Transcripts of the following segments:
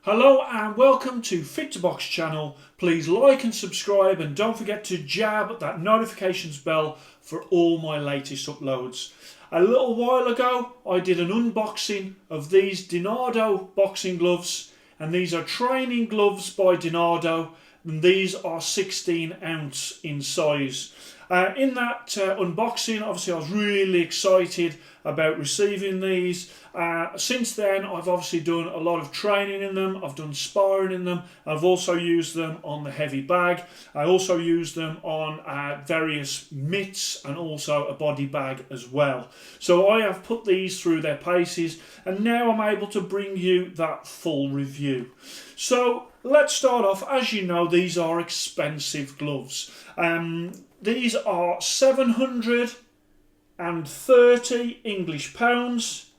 Hello and welcome to Fit to Box channel. Please like and subscribe and don't forget to jab that notifications bell for all my latest uploads. A little while ago I did an unboxing of these DiNardo boxing gloves, and these are training gloves by DiNardo, and these are 16 ounce in size. In that unboxing, obviously I was really excited about receiving these. Since then I've obviously done a lot of training in them, I've done sparring in them, I've also used them on the heavy bag, I also used them on various mitts and also a body bag as well. So I have put these through their paces and now I'm able to bring you that full review. So let's start off. As you know, these are expensive gloves. These are 730 English pounds.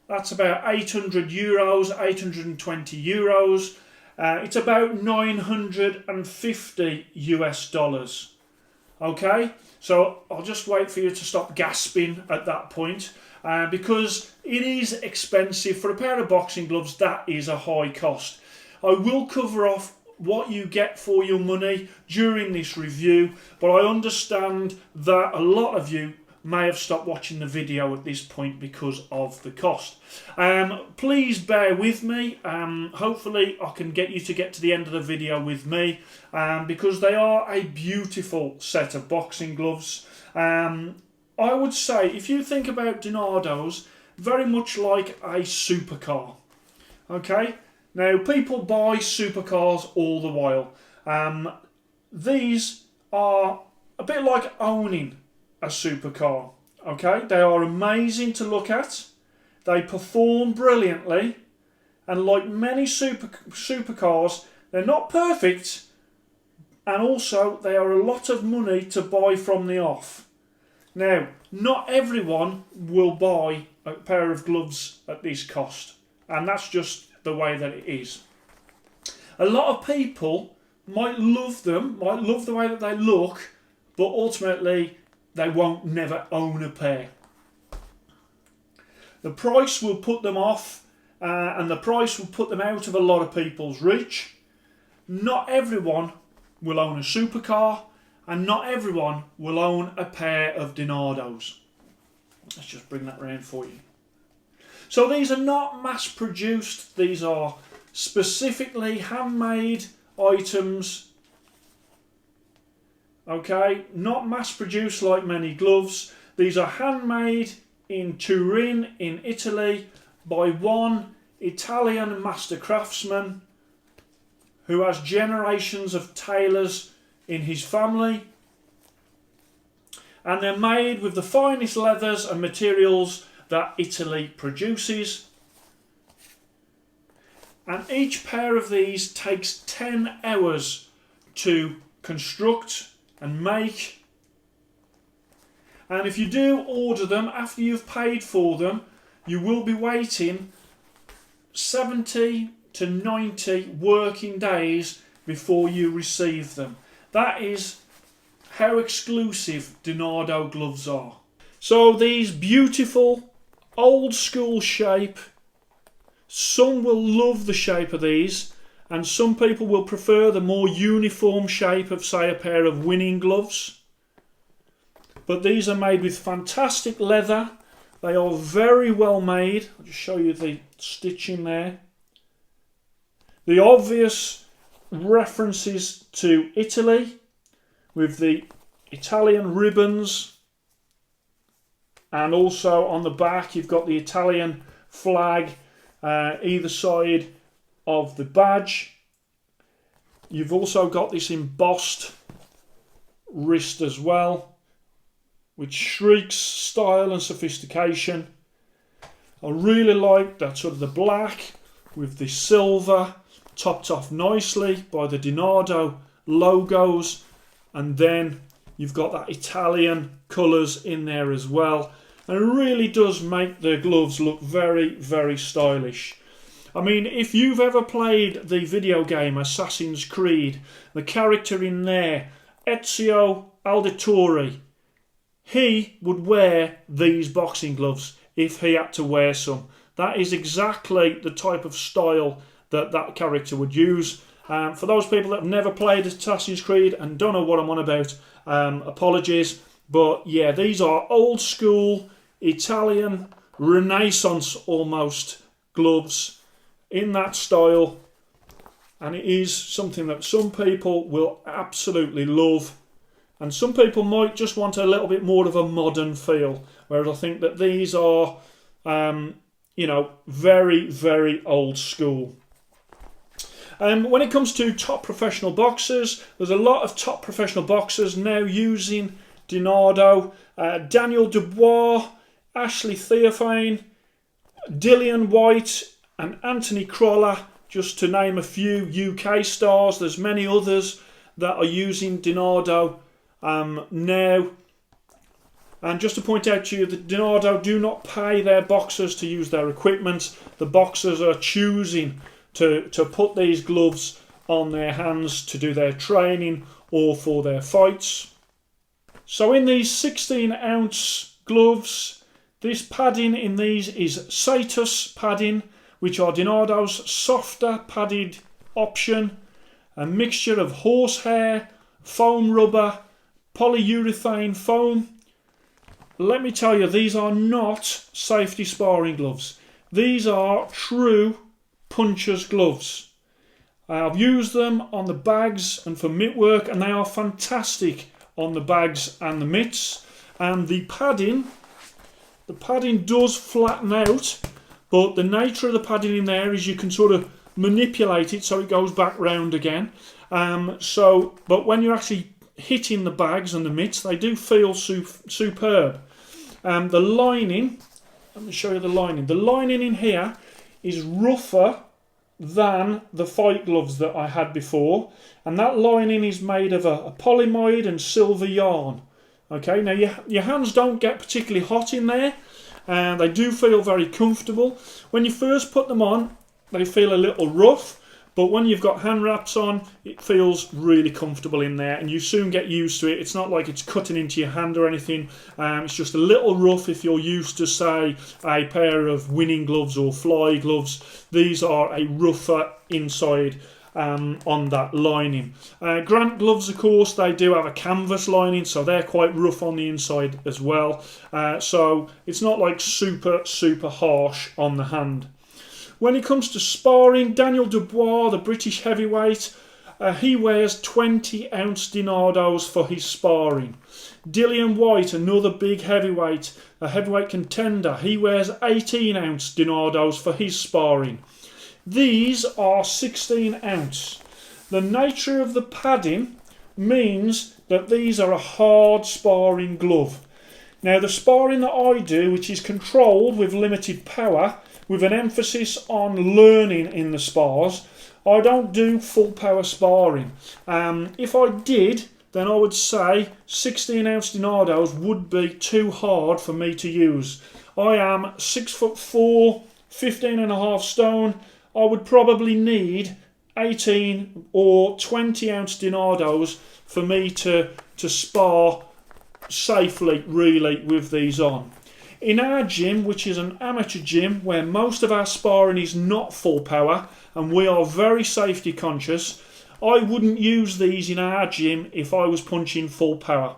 That's about 800 euros, 820 euros. It's about 950 US dollars. Okay, so I'll just wait for you to stop gasping at that point, because it is expensive for a pair of boxing gloves. That is a high cost. I will cover off what you get for your money during this review, but I understand that a lot of you may have stopped watching the video at this point because of the cost. Please bear with me. Hopefully I can get you to get to the end of the video with me, because they are a beautiful set of boxing gloves. I would say, if you think about DiNardo's, very much like a supercar. Okay, now people buy supercars all the while. These are a bit like owning a supercar. Okay, they are amazing to look at, they perform brilliantly, and like many supercars, they're not perfect, and also they are a lot of money to buy from the off. Now, not everyone will buy a pair of gloves at this cost, and that's just the way that it is. A lot of people might love them, might love the way that they look, but ultimately they won't never own a pair. The price will put them off, and the price will put them out of a lot of people's reach. Not everyone will own a supercar, and not everyone will own a pair of DiNardo's. Let's just bring that round for you. So these are not mass produced, these are specifically handmade items. Okay, not mass produced like many gloves. These are handmade in Turin in Italy by one Italian master craftsman who has generations of tailors in his family, and they're made with the finest leathers and materials that Italy produces. And each pair of these takes 10 hours to construct and make. And if you do order them after you've paid for them, you will be waiting 70 to 90 working days before you receive them. That is how exclusive DiNardo gloves are. So these beautiful old school shape, some will love the shape of these, and some people will prefer the more uniform shape of, say, a pair of winning gloves. But these are made with fantastic leather. They are very well made. I'll just show you the stitching there. The obvious references to Italy with the Italian ribbons, and also on the back you've got the Italian flag either side of the badge. You've also got this embossed wrist as well, which shrieks style and sophistication. I really like that sort of the black with the silver topped off nicely by the DiNardo logos, and then you've got that Italian colours in there as well, and it really does make the gloves look very, very stylish. I mean, if you've ever played the video game Assassin's Creed, the character in there, Ezio Auditore, he would wear these boxing gloves if he had to wear some. That is exactly the type of style that character would use. For those people that have never played Assassin's Creed and don't know what I'm on about, apologies. But yeah, these are old school Italian Renaissance almost gloves in that style, and it is something that some people will absolutely love, and some people might just want a little bit more of a modern feel, whereas I think that these are very, very old school. When it comes to top professional boxers, there's a lot of top professional boxers now using DiNardo. Daniel Dubois, Ashley Theophane, Dillian White and Anthony Crolla, just to name a few UK stars. There's many others that are using DiNardo now. And just to point out to you that DiNardo do not pay their boxers to use their equipment. The boxers are choosing to put these gloves on their hands to do their training or for their fights. So in these 16-ounce gloves, this padding in these is CAESTUS padding, which are DiNardo's softer padded option. A mixture of horsehair, foam rubber, polyurethane foam. Let me tell you, these are not safety sparring gloves. These are true puncher's gloves. I've used them on the bags and for mitt work, and they are fantastic on the bags and the mitts. And the padding does flatten out, but the nature of the padding in there is you can sort of manipulate it so it goes back round again. But when you're actually hitting the bags and the mitts, they do feel superb. The lining, let me show you the lining. The lining in here is rougher than the fight gloves that I had before, and that lining is made of a polyamide and silver yarn. Okay, now your hands don't get particularly hot in there, and they do feel very comfortable. When you first put them on, they feel a little rough, but when you've got hand wraps on, it feels really comfortable in there, and you soon get used to it. It's not like it's cutting into your hand or anything. It's just a little rough if you're used to, say, a pair of winning gloves or fly gloves. These are a rougher inside on that lining. Grant gloves, of course, they do have a canvas lining, so they're quite rough on the inside as well. So it's not like super harsh on the hand. When it comes to sparring, Daniel Dubois, the British heavyweight, he wears 20-ounce DiNardos for his sparring. Dillian White, another big heavyweight, a heavyweight contender, he wears 18-ounce DiNardos for his sparring. These are 16-ounce. The nature of the padding means that these are a hard sparring glove. Now, the sparring that I do, which is controlled with limited power, with an emphasis on learning in the spars, I don't do full power sparring. If I did, then I would say 16-ounce DiNardos would be too hard for me to use. I am 6'4", 15.5 stone. I would probably need 18 or 20-ounce DiNardos for me to spar safely, really, with these on. In our gym, which is an amateur gym where most of our sparring is not full power and we are very safety conscious, I wouldn't use these in our gym if I was punching full power.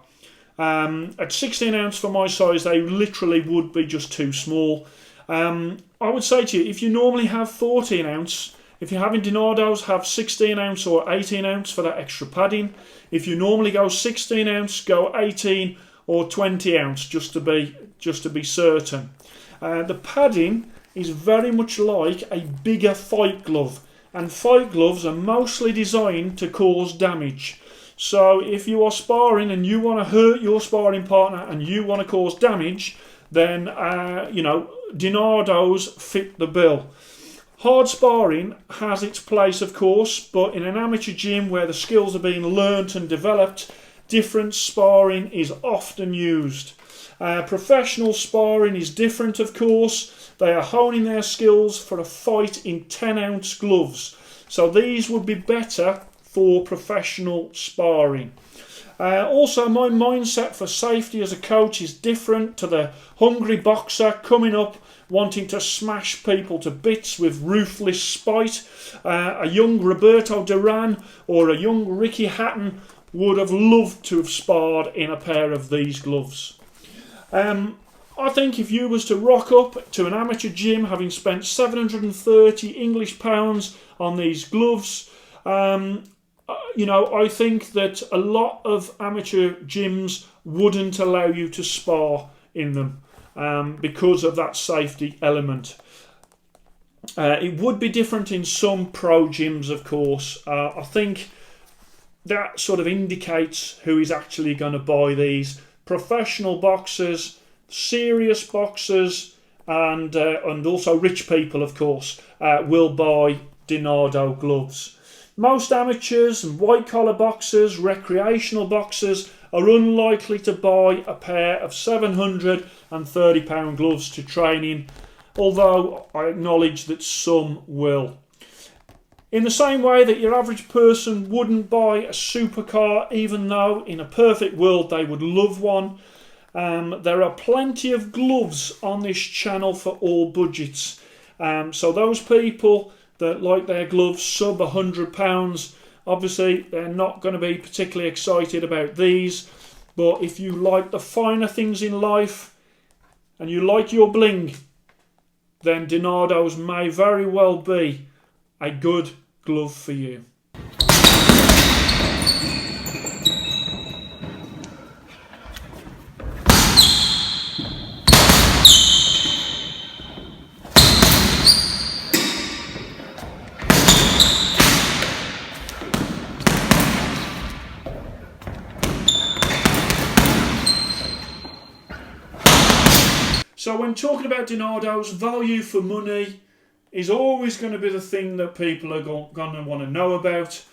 At 16 ounce for my size, they literally would be just too small. I would say to you, if you normally have 14 ounce, if you're having DiNardos, have 16 ounce or 18 ounce for that extra padding. If you normally go 16 ounce, go 18 or 20 ounce just to be certain. The padding is very much like a bigger fight glove, and fight gloves are mostly designed to cause damage. So if you are sparring and you want to hurt your sparring partner and you want to cause damage, then DiNardos fit the bill. Hard sparring has its place, of course, but in an amateur gym where the skills are being learnt and developed, different sparring is often used. Professional sparring is different, of course. They are honing their skills for a fight in 10-ounce gloves. So these would be better for professional sparring. Also, my mindset for safety as a coach is different to the hungry boxer coming up wanting to smash people to bits with ruthless spite. A young Roberto Duran or a young Ricky Hatton would have loved to have sparred in a pair of these gloves. I think if you was to rock up to an amateur gym having spent 730 English pounds on these gloves, I think that a lot of amateur gyms wouldn't allow you to spar in them because of that safety element. It would be different in some pro gyms, of course. I think that sort of indicates who is actually going to buy these. Professional boxers, serious boxers, and also rich people, of course, will buy DiNardo gloves. Most amateurs and white-collar boxers, recreational boxers, are unlikely to buy a pair of £730 gloves to train in, although I acknowledge that some will. In the same way that your average person wouldn't buy a supercar, even though in a perfect world they would love one, there are plenty of gloves on this channel for all budgets. So those people that like their gloves sub £100, obviously they're not going to be particularly excited about these. But if you like the finer things in life and you like your bling, then DiNardo's may very well be a good glove for you. So when talking about DiNardo's, value for money is always going to be the thing that people are going to want to know about.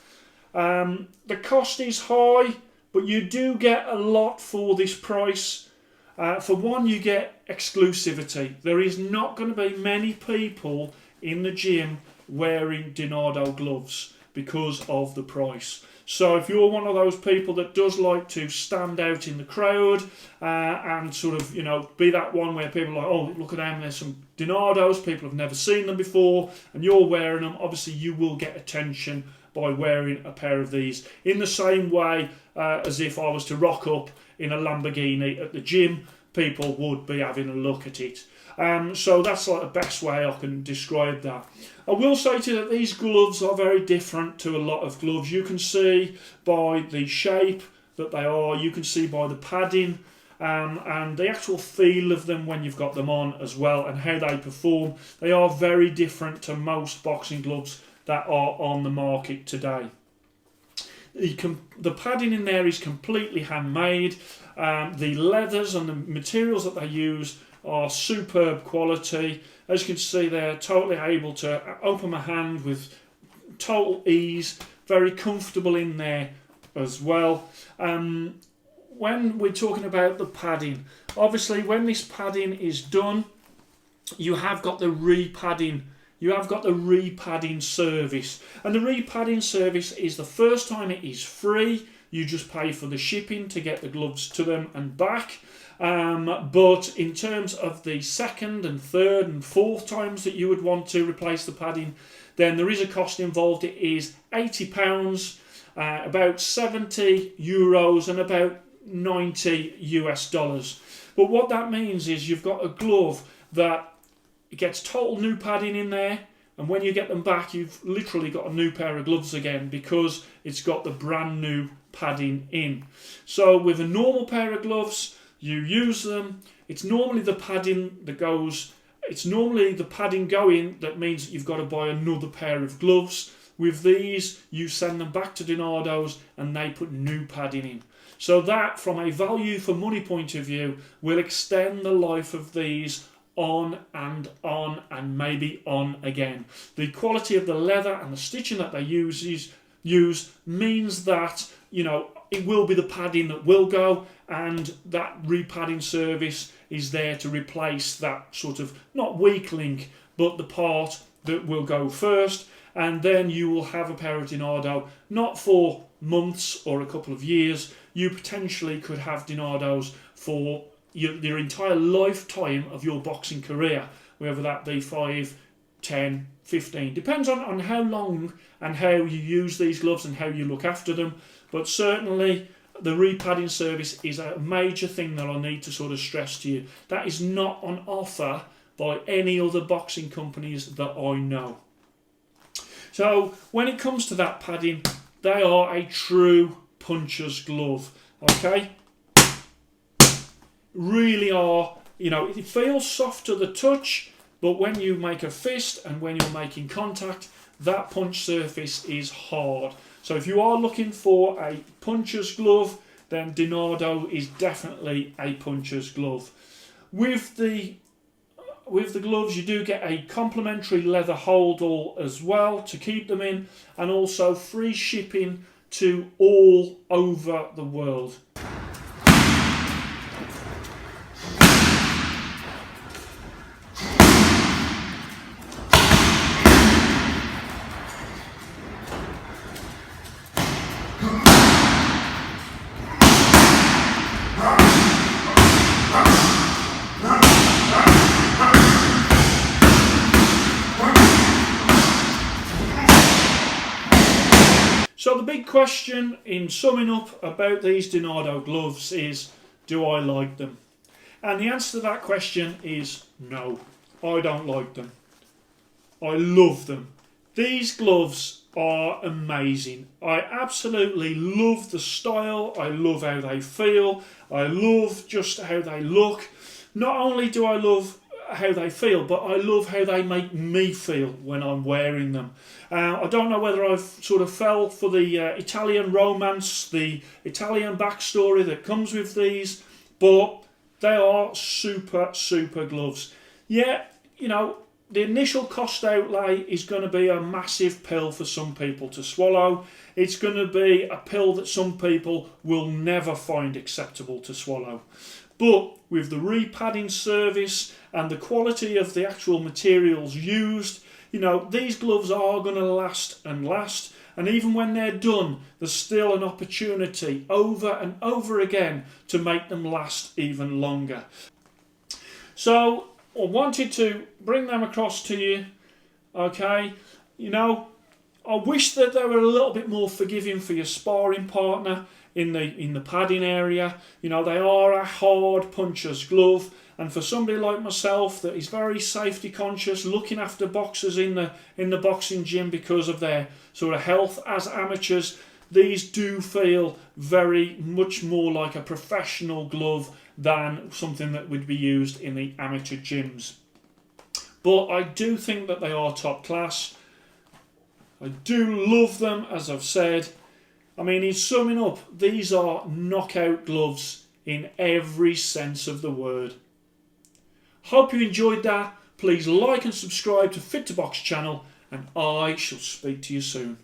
The cost is high, but you do get a lot for this price. For one, you get exclusivity. There is not going to be many people in the gym wearing DiNardo gloves because of the price. So if you're one of those people that does like to stand out in the crowd and sort of, be that one where people are like, oh, look at them, there's some DiNardos, people have never seen them before, and you're wearing them, obviously you will get attention by wearing a pair of these. In the same way as if I was to rock up in a Lamborghini at the gym, people would be having a look at it. So that's like the best way I can describe that. I will say to you that these gloves are very different to a lot of gloves. You can see by the shape that they are, you can see by the padding and the actual feel of them when you've got them on as well, and how they perform. They are very different to most boxing gloves that are on the market today. The padding in there is completely handmade. The leathers and the materials that they use are superb quality. As you can see, they're totally able to open my hand with total ease, very comfortable in there as well. When we're talking about the padding, obviously when this padding is done, you have got the repadding. You have got the repadding service, and the repadding service is the first time it is free. You just pay for the shipping to get the gloves to them and back. But in terms of the second and third and fourth times that you would want to replace the padding, then there is a cost involved. It is £80, about €70 and about $90 US. But what that means is you've got a glove that it gets total new padding in there, and when you get them back, you've literally got a new pair of gloves again because it's got the brand new padding in. So with a normal pair of gloves, you use them. It's normally the padding that goes. It's normally the padding going that means that you've got to buy another pair of gloves. With these, you send them back to DiNardo's and they put new padding in. So that, from a value for money point of view, will extend the life of these on and maybe on again. The quality of the leather and the stitching that they use means that, it will be the padding that will go, and that repadding service is there to replace that sort of, not weak link, but the part that will go first. and then you will have a pair of DiNardo, not for months or a couple of years. You potentially could have DiNardos for your entire lifetime of your boxing career, whether that be 5, 10, 15. Depends on how long and how you use these gloves and how you look after them. But certainly the repadding service is a major thing that I need to sort of stress to you. That is not on offer by any other boxing companies that I know. So when it comes to that padding, they are a true puncher's glove, okay? Really are, you know, it feels soft to the touch, but when you make a fist and when you're making contact, that punch surface is hard. So if you are looking for a puncher's glove, then DiNardo is definitely a puncher's glove. With the gloves, you do get a complimentary leather holdall as well to keep them in, and also free shipping to all over the world. So the big question in summing up about these DiNardo gloves is, do I like them? And the answer to that question is no, I don't like them. I love them. These gloves are amazing. I absolutely love the style. I love how they feel. I love just how they look. Not only do I love how they feel, but I love how they make me feel when I'm wearing them. I don't know whether I've sort of fell for the Italian romance, the Italian backstory that comes with these, but they are super, super gloves. Yeah, you know, the initial cost outlay is going to be a massive pill for some people to swallow. It's going to be a pill that some people will never find acceptable to swallow. But with the repadding service and the quality of the actual materials used, you know, these gloves are going to last and last. And even when they're done, there's still an opportunity over and over again to make them last even longer. So I wanted to bring them across to you, okay? You know, I wish that they were a little bit more forgiving for your sparring partner in the padding area. You know, they are a hard puncher's glove, and for somebody like myself that is very safety conscious, looking after boxers in the boxing gym because of their sort of health as amateurs, these do feel very much more like a professional glove than something that would be used in the amateur gyms. But I do think that they are top class. I do love them, as I've said. I mean, in summing up, these are knockout gloves in every sense of the word. Hope you enjoyed that. Please like and subscribe to Fit to Box channel, and I shall speak to you soon.